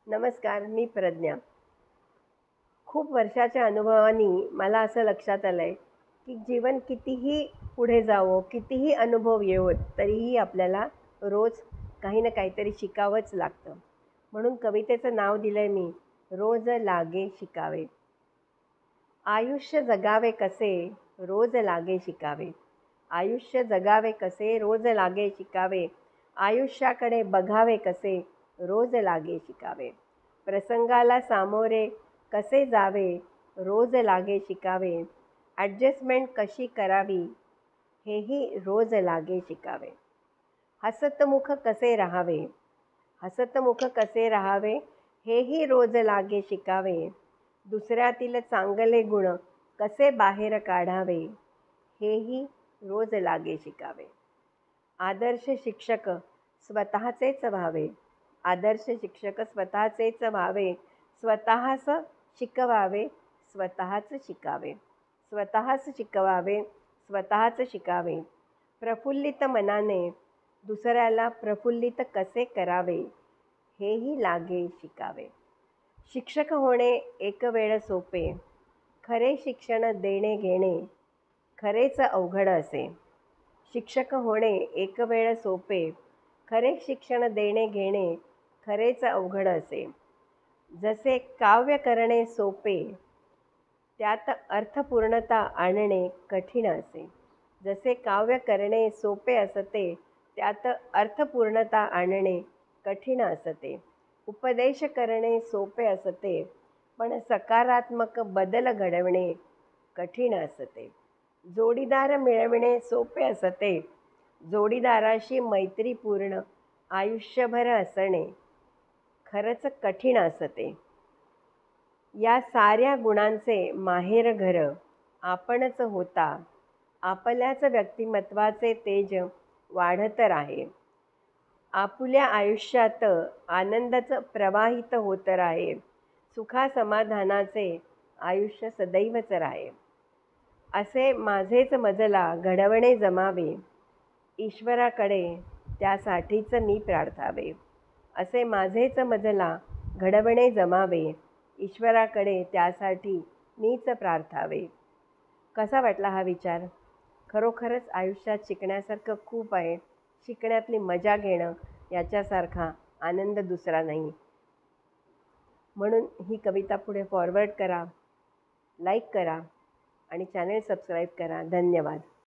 नमस्कार, मी प्रज्ञा. खूप वर्षाच्या अनुभवानी मला असं लक्षात आलं आहे, की जीवन कितीही पुढे जावो, कितीही अनुभव येवोत, तरीही आपल्याला रोज काही ना काहीतरी शिकावंच लागतं. म्हणून कवितेचं नाव दिलं आहे मी, रोज लागे शिकावे. आयुष्य जगावे कसे, रोज लागे शिकावे. आयुष्य जगावे कसे, रोज लागे शिकावे. आयुष्याकडे बघावे कसे, रोज लागे शिकावे. प्रसंगाला सामोरे कसे जावे, रोज लागे शिकावे. ॲडजस्टमेंट कशी करावी, हेही रोज लागे शिकावे. हसतमुख कसे राहावे, हसतमुख कसे राहावे, हेही रोज लागे शिकावे. दुसऱ्यातील चांगले गुण कसे बाहेर काढावे, हेही रोज लागे शिकावे. आदर्श शिक्षक स्वतःचेच व्हावे, आदर्श शिक्षक स्वतःचेच व्हावे. स्वतःच शिकवावे, स्वतःच शिकावे. स्वतःच शिकवावे, स्वतःच शिकावे. प्रफुल्लित मनाने दुसऱ्याला प्रफुल्लित कसे करावे, हेही लागे शिकावे. शिक्षक होणे एक वेळ सोपे, खरे शिक्षण देणे घेणे खरेच अवघड असे. शिक्षक होणे एक वेळ सोपे, खरे शिक्षण देणे घेणे खरेच अवघड असे. जसे काव्य करणे सोपे, त्यात अर्थपूर्णता आणणे कठीण असे. जसे काव्य करणे सोपे असते, त्यात अर्थपूर्णता आणणे कठीण असते. उपदेश करणे सोपे असते, पण सकारात्मक बदल घडवणे कठीण असते. जोडीदार मिळविणे सोपे असते, जोडीदाराशी मैत्रीपूर्ण आयुष्यभर असणे खरंच कठीण असते. या साऱ्या गुणांचे माहेरघर आपणच होता, आपल्याच व्यक्तिमत्वाचे तेज वाढत राहे. आपुल्या आयुष्यात आनंदच प्रवाहित होत राहे. सुखासमाधानाचे आयुष्य सदैवच राहे. असे माझेच मजला घडवणे जमावे, ईश्वराकडे त्यासाठीच मी प्रार्थावे. असे माझेच मजला घडवणे जमावे, ईश्वराकडे त्यासाठी मीच प्रार्थावे. कसा वाटला हा विचार? खरोखरच आयुष्यात शिकण्यासारखं खूप आहे. शिकण्यातली मजा घेणं याच्यासारखा आनंद दुसरा नाही. म्हणून ही कविता पुढे फॉरवर्ड करा, लाईक करा आणि चॅनेल सबस्क्राईब करा. धन्यवाद.